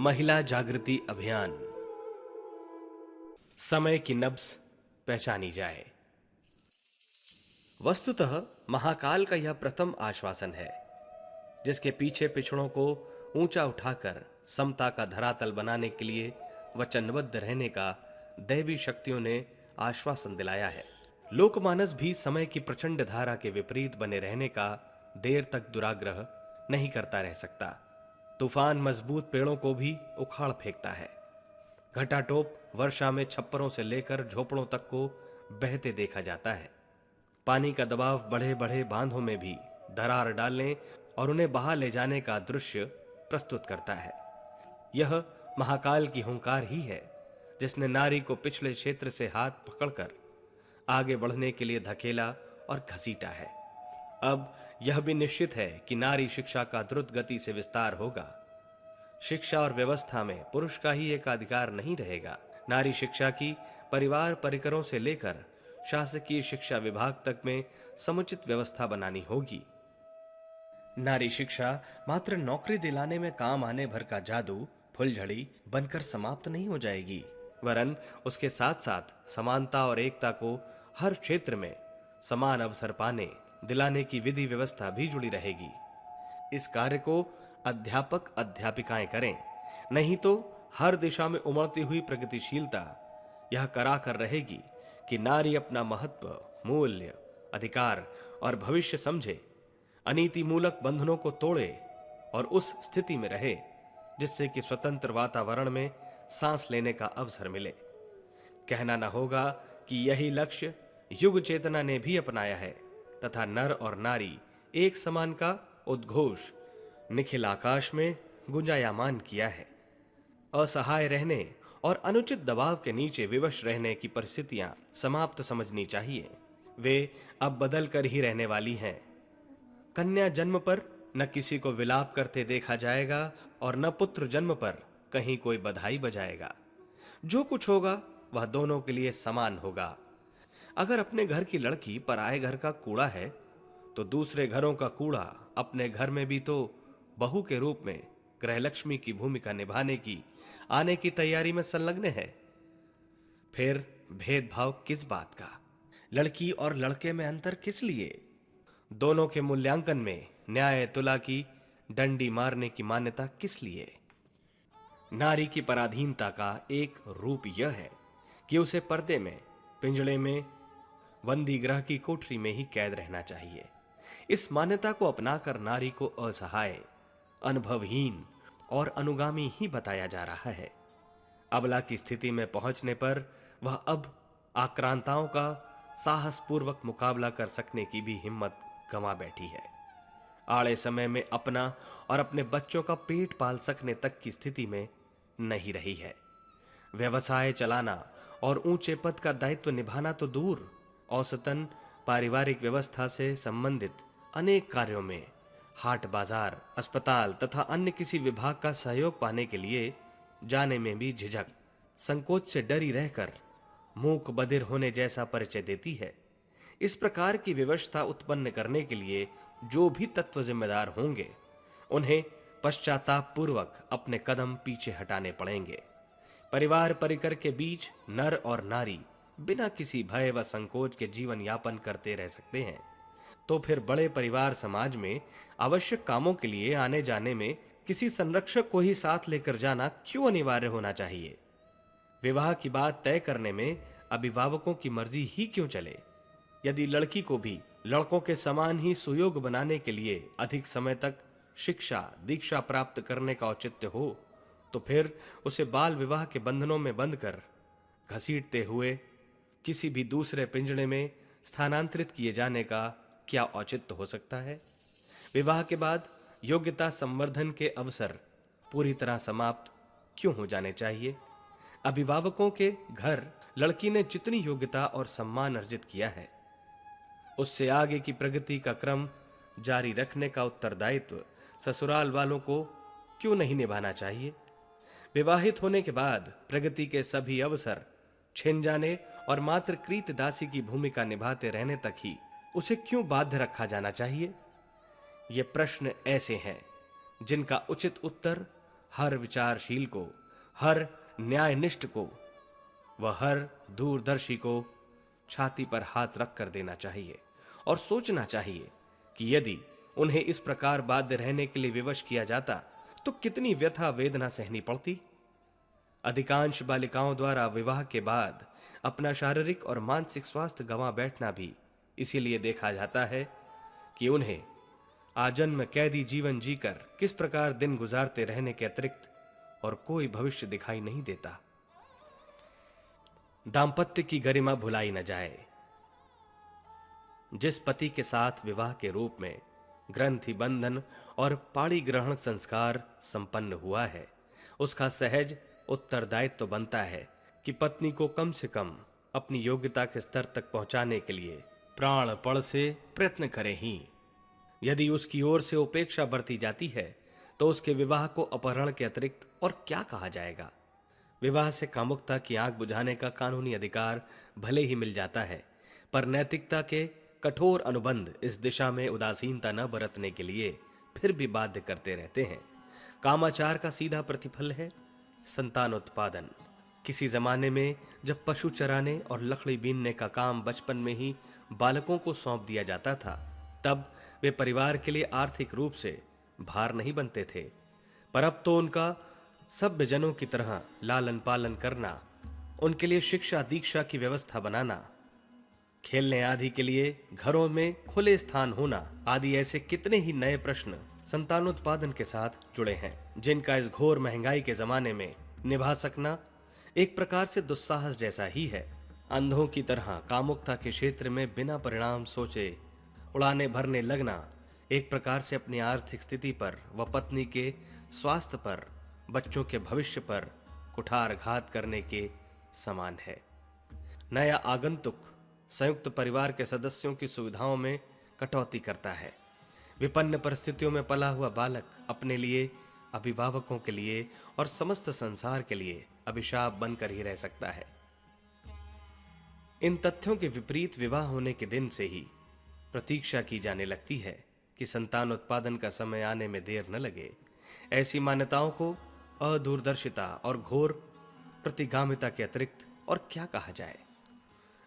महिला जागृति अभियान। समय की नब्ज पहचानी जाए। वस्तुतः महाकाल का यह प्रथम आश्वासन है, जिसके पीछे पिछड़ों को ऊंचा उठाकर समता का धरातल बनाने के लिए वचनबद्ध रहने का दैवी शक्तियों ने आश्वासन दिलाया है। लोकमानस भी समय की प्रचंड धारा के विपरीत बने रहने का देर तक दुराग्रह नहीं करता रह सकता। तूफान मजबूत पेड़ों को भी उखाड़ फेंकता है। घटाटोप वर्षा में छप्परों से लेकर झोपड़ों तक को बहते देखा जाता है। पानी का दबाव बढ़े बढ़े बांधों में भी दरार डालने और उन्हें बहा ले जाने का दृश्य प्रस्तुत करता है। यह महाकाल की हुंकार ही है, जिसने नारी को पिछले क्षेत्र से हाथ पकड़कर आगे बढ़ने के लिए धकेला और घसीटा है। अब यह भी निश्चित है कि नारी शिक्षा का द्रुत गति से विस्तार होगा। शिक्षा और व्यवस्था में पुरुष का ही एकाधिकार नहीं रहेगा। नारी शिक्षा की परिवार परिकरों से लेकर शासकीय शिक्षा विभाग तक में समुचित व्यवस्था बनानी होगी। नारी शिक्षा मात्र नौकरी दिलाने में काम आने भर का जादू फुलझड़ी बनकर समाप्त नहीं हो जाएगी, वरन उसके साथ साथ समानता और एकता को हर क्षेत्र में समान अवसर पाने दिलाने की विधि व्यवस्था भी जुड़ी रहेगी। इस कार्य को अध्यापक अध्यापिकाएं करें, नहीं तो हर दिशा में उमड़ती हुई प्रगतिशीलता यह करा कर रहेगी कि नारी अपना महत्व, मूल्य, अधिकार और भविष्य समझे, अनीति मूलक बंधनों को तोड़े और उस स्थिति में रहे जिससे कि स्वतंत्र वातावरण में सांस लेने का अवसर मिले। कहना न होगा कि यही लक्ष्य युग चेतना ने भी अपनाया है तथा नर और नारी एक समान का उद्घोष निखिल आकाश में गुंजायमान किया है। असहाय रहने और अनुचित दबाव के नीचे विवश रहने की परिस्थितियां समाप्त समझनी चाहिए। वे अब बदल कर ही रहने वाली हैं। कन्या जन्म पर न किसी को विलाप करते देखा जाएगा और न पुत्र जन्म पर कहीं कोई बधाई बजाएगा। जो कुछ होगा वह दोनों के लिए समान होगा। अगर अपने घर की लड़की पराये घर का कूड़ा है, तो दूसरे घरों का कूड़ा अपने घर में भी तो बहू के रूप में गृहलक्ष्मी की भूमिका निभाने की आने की तैयारी में संलग्न है। फिर भेदभाव किस बात का? लड़की और लड़के में अंतर किस लिए? दोनों के मूल्यांकन में न्याय तुला की डंडी मारने की मान्यता किस लिए? नारी की पराधीनता का एक रूप यह है कि उसे पर्दे में, पिंजड़े में, बंदी गृह की कोठरी में ही कैद रहना चाहिए। इस मान्यता को अपनाकर नारी को असहाय, अनुभवहीन और अनुगामी ही बताया जा रहा है। अबला की स्थिति में पहुंचने पर वह अब आक्रांताओं का साहसपूर्वक मुकाबला कर सकने की भी हिम्मत गंवा बैठी है। आड़े समय में अपना और अपने बच्चों का पेट पाल सकने तक की स्थिति में नहीं रही है। व्यवसाय चलाना और ऊंचे पद का दायित्व निभाना तो दूर, औसतन पारिवारिक व्यवस्था से संबंधित अनेक कार्यों में हाट बाजार, अस्पताल तथा अन्य किसी विभाग का सहयोग पाने के लिए जाने में भी झिझक, संकोच से डरी रहकर मूक बधिर होने जैसा परिचय देती है। इस प्रकार की व्यवस्था उत्पन्न करने के लिए जो भी तत्व जिम्मेदार होंगे, उन्हें पश्चाताप पूर्वक अपने कदम पीछे हटाने पड़ेंगे। परिवार परिकर के बीच नर और नारी बिना किसी भय व संकोच के जीवन यापन करते रह सकते हैं, तो फिर बड़े परिवार समाज में आवश्यक कामों के लिए आने जाने में किसी संरक्षक को ही साथ लेकर जाना क्यों अनिवार्य होना चाहिए? विवाह की बात तय करने में अभिभावकों की मर्जी ही क्यों चले? यदि लड़की को भी लड़कों के समान ही सुयोग बनाने के लिए अधिक समय तक शिक्षा दीक्षा प्राप्त करने का औचित्य हो, तो फिर उसे बाल विवाह के बंधनों में बंधकर घसीटते हुए किसी भी दूसरे पिंजड़े में स्थानांतरित किए जाने का क्या औचित्य हो सकता है? विवाह के बाद योग्यता संवर्धन के अवसर पूरी तरह समाप्त क्यों हो जाने चाहिए? अभिभावकों के घर लड़की ने जितनी योग्यता और सम्मान अर्जित किया है, उससे आगे की प्रगति का क्रम जारी रखने का उत्तरदायित्व ससुराल वालों को क्यों नहीं निभाना चाहिए? विवाहित होने के बाद प्रगति के सभी अवसर छिन जाने और मात्र कृत दासी की भूमिका निभाते रहने तक ही उसे क्यों बाध्य रखा जाना चाहिए? ये प्रश्न ऐसे हैं जिनका उचित उत्तर हर विचारशील को, हर न्यायनिष्ठ को व हर दूरदर्शी को छाती पर हाथ रख कर देना चाहिए और सोचना चाहिए कि यदि उन्हें इस प्रकार बाध्य रहने के लिए विवश किया जाता तो कितनी व्यथा वेदना सहनी पड़ती। अधिकांश बालिकाओं द्वारा विवाह के बाद अपना शारीरिक और मानसिक स्वास्थ्य गंवा बैठना भी इसीलिए देखा जाता है कि उन्हें आजन्म कैदी जीवन जीकर किस प्रकार दिन गुजारते रहने के अतिरिक्त और कोई भविष्य दिखाई नहीं देता। दाम्पत्य की गरिमा भुलाई न जाए। जिस पति के साथ विवाह के रूप में ग्रंथि बंधन और पाणी ग्रहण संस्कार संपन्न हुआ है, उसका सहज उत्तरदायित्व तो बनता है कि पत्नी को कम से कम अपनी योग्यता के स्तर तक पहुंचाने के लिए प्राणपण से प्रयत्न करे ही। यदि उसकी ओर से उपेक्षा बरती जाती है तो उसके विवाह को अपहरण के अतिरिक्त और क्या कहा जाएगा। विवाह से कामुकता की आंख बुझाने का कानूनी अधिकार भले ही मिल जाता है, पर नैतिकता के कठोर अनुबंध इस दिशा में उदासीनता न बरतने के लिए फिर भी बाध्य करते रहते हैं। कामाचार का सीधा प्रतिफल है संतान उत्पादन। किसी जमाने में जब पशु चराने और लकड़ी बीनने का काम बचपन में ही बालकों को सौंप दिया जाता था, तब वे परिवार के लिए आर्थिक रूप से भार नहीं बनते थे, पर अब तो उनका सभ्य जनों की तरह लालन पालन करना, उनके लिए शिक्षा दीक्षा की व्यवस्था बनाना, खेलने आदि के लिए घरों में खुले स्थान होना आदि ऐसे कितने ही नए प्रश्न संतानोत्पादन के साथ जुड़े हैं, जिनका इस घोर महंगाई के जमाने में निभा सकना एक प्रकार से दुस्साहस जैसा ही है। अंधों की तरह कामुकता के क्षेत्र में बिना परिणाम सोचे उड़ाने भरने लगना एक प्रकार से अपनी आर्थिक स्थिति पर व पत्नी के स्वास्थ्य पर, बच्चों के भविष्य पर कुठारघात करने के समान है। नया आगंतुक संयुक्त परिवार के सदस्यों की सुविधाओं में कटौती करता है। विपन्न परिस्थितियों में पला हुआ बालक अपने लिए, अभिभावकों के लिए और समस्त संसार के लिए अभिशाप बनकर ही रह सकता है। इन तथ्यों के विपरीत विवाह होने के दिन से ही प्रतीक्षा की जाने लगती है कि संतान उत्पादन का समय आने में देर न लगे। ऐसी मान्यताओं को अदूरदर्शिता और घोर प्रतिगामिता के अतिरिक्त और क्या कहा जाए।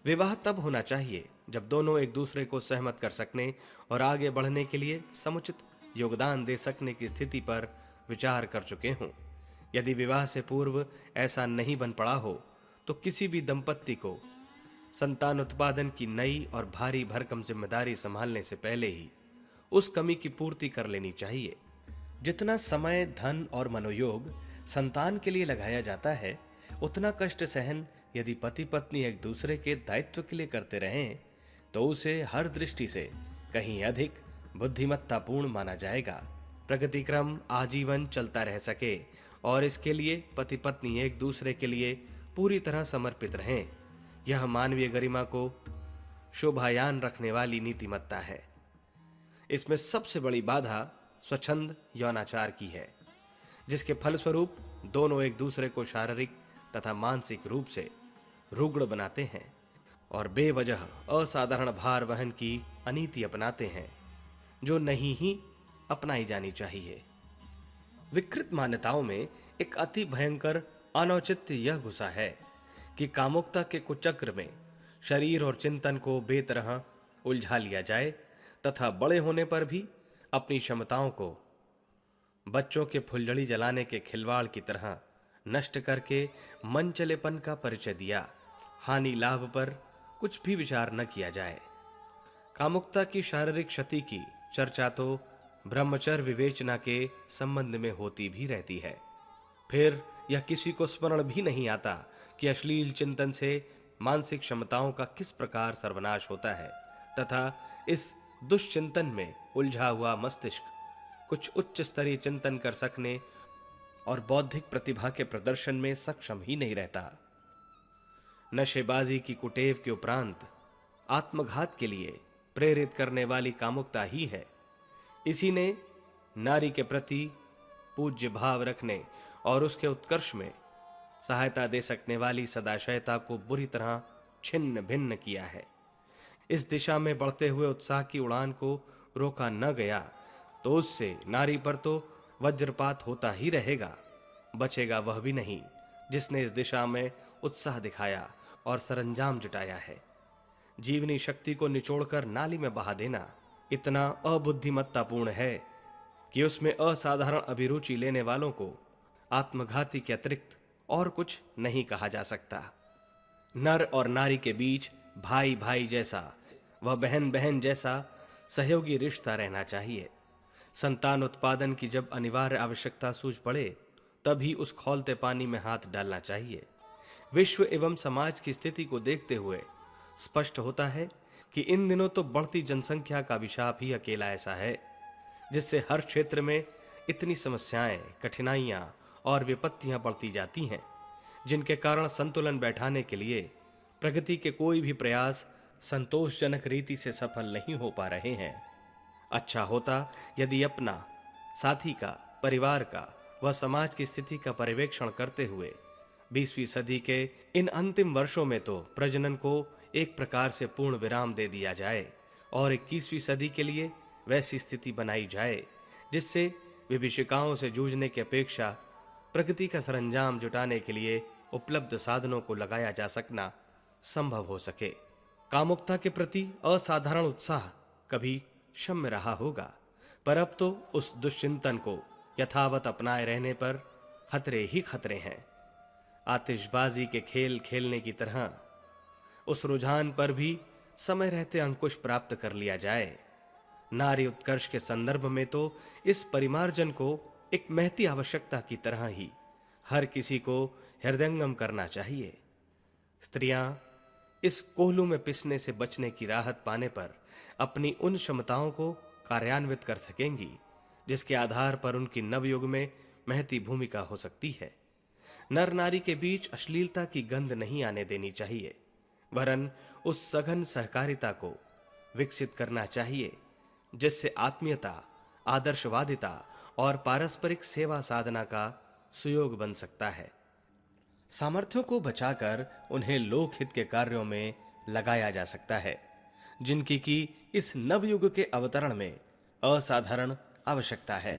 विवाह तब होना चाहिए जब दोनों एक दूसरे को सहमत कर सकने और आगे बढ़ने के लिए समुचित योगदान दे सकने की स्थिति पर विचार कर चुके हों। यदि विवाह से पूर्व ऐसा नहीं बन पड़ा हो तो किसी भी दंपत्ति को संतान उत्पादन की नई और भारी भरकम जिम्मेदारी संभालने से पहले ही उस कमी की पूर्ति कर लेनी चाहिए। जितना समय, धन और मनोयोग संतान के लिए लगाया जाता है, उतना कष्ट सहन यदि पति पत्नी एक दूसरे के दायित्व के लिए करते रहें तो उसे हर दृष्टि से कहीं अधिक बुद्धिमत्तापूर्ण माना जाएगा। प्रगति क्रम आजीवन चलता रह सके और इसके लिए पति पत्नी एक दूसरे के लिए पूरी तरह समर्पित रहें, यह मानवीय गरिमा को शोभायान रखने वाली नीतिमत्ता है। इसमें सबसे बड़ी बाधा स्वच्छंद यौनाचार की है, जिसके फलस्वरूप दोनों एक दूसरे को शारीरिक तथा मानसिक रूप से रुग्ण बनाते हैं और बेवजह असाधारण भार वहन की अनीति अपनाते हैं, जो नहीं ही अपनाई जानी चाहिए। विकृत मान्यताओं में एक अति भयंकर अनौचित्य यह घुसा है कि कामुकता के कुचक्र में शरीर और चिंतन को बेतरह उलझा लिया जाए तथा बड़े होने पर भी अपनी क्षमताओं को बच्चों के फुलझड़ी जलाने के खिलवाड़ की तरह नष्ट करके मनचलेपन का परिचय दिया। हानि लाभ पर कुछ भी विचार न किया जाए। कामुकता की शारीरिक क्षति की चर्चा तो ब्रह्मचर्य विवेचना के संबंध में होती भी रहती है। फिर यह किसी को स्मरण भी नहीं आता कि अश्लील चिंतन से मानसिक क्षमताओं का किस प्रकार सर्वनाश होता है तथा इस दुष्चिंतन में उलझा हुआ मस्तिष्क कुछ उच्च स्तरीय चिंतन कर सकने और बौद्धिक प्रतिभा के प्रदर्शन में सक्षम ही नहीं रहता। नशेबाजी की कुटेव के उपरांत आत्मघात के लिए प्रेरित करने वाली कामुकता ही है। इसी ने नारी के प्रति पूज्य भाव रखने और उसके उत्कर्ष में सहायता दे सकने वाली सदाशयता को बुरी तरह छिन्न भिन्न किया है। इस दिशा में बढ़ते हुए उत्साह की उड़ान को रोका न गया तो उससे नारी पर तो वज्रपात होता ही रहेगा। बचेगा वह भी नहीं जिसने इस दिशा में उत्साह दिखाया और सरंजाम जुटाया है। जीवनी शक्ति को निचोड़कर नाली में बहा देना इतना अबुद्धिमत्तापूर्ण है कि उसमें असाधारण अभिरुचि लेने वालों को आत्मघाती के अतिरिक्त और कुछ नहीं कहा जा सकता। नर और नारी के बीच भाई भाई जैसा व बहन बहन जैसा सहयोगी रिश्ता रहना चाहिए। संतान उत्पादन की जब अनिवार्य आवश्यकता सूझ पड़े तभी उस खौलते पानी में हाथ डालना चाहिए। विश्व एवं समाज की स्थिति को देखते हुए स्पष्ट होता है कि इन दिनों तो बढ़ती जनसंख्या का अभिशाप ही अकेला ऐसा है जिससे हर क्षेत्र में इतनी समस्याएं, कठिनाइयां और विपत्तियां बढ़ती जाती हैं, जिनके कारण संतुलन बैठाने के लिए प्रगति के कोई भी प्रयास संतोषजनक रीति से सफल नहीं हो पा रहे हैं। अच्छा होता यदि अपना, साथी का, परिवार का व समाज की स्थिति का पर्यवेक्षण करते हुए 20वीं सदी के इन अंतिम वर्षों में तो प्रजनन को एक प्रकार से पूर्ण विराम दे दिया जाए और 21वीं सदी के लिए वैसी स्थिति बनाई जाए जिससे विभीषिकाओं से जूझने की अपेक्षा प्रगति का सरंजाम जुटाने के लिए उपलब्ध साधनों को लगाया जा सकना संभव हो सके। कामुकता के प्रति असाधारण उत्साह कभी क्षम्य रहा होगा, पर अब तो उस दुश्चिंतन को यथावत अपनाए रहने पर खतरे ही खतरे हैं। आतिशबाजी के खेल खेलने की तरह उस रुझान पर भी समय रहते अंकुश प्राप्त कर लिया जाए। नारी उत्कर्ष के संदर्भ में तो इस परिमार्जन को एक महती आवश्यकता की तरह ही हर किसी को हृदयंगम करना चाहिए। स्त्रियां इस कोहलू में पिसने से बचने की राहत पाने पर अपनी उन क्षमताओं को कार्यान्वित कर सकेंगी जिसके आधार पर उनकी नवयुग में महती भूमिका हो सकती है। नर नारी के बीच अश्लीलता की गंध नहीं आने देनी चाहिए, वरन उस सघन सहकारिता को विकसित करना चाहिए जिससे आत्मीयता, आदर्शवादिता और पारस्परिक सेवा साधना का सुयोग बन सकता है। सामर्थ्यों को बचाकर उन्हें लोकहित के कार्यों में लगाया जा सकता है जिनकी की इस नवयुग के अवतरण में असाधारण आवश्यकता है।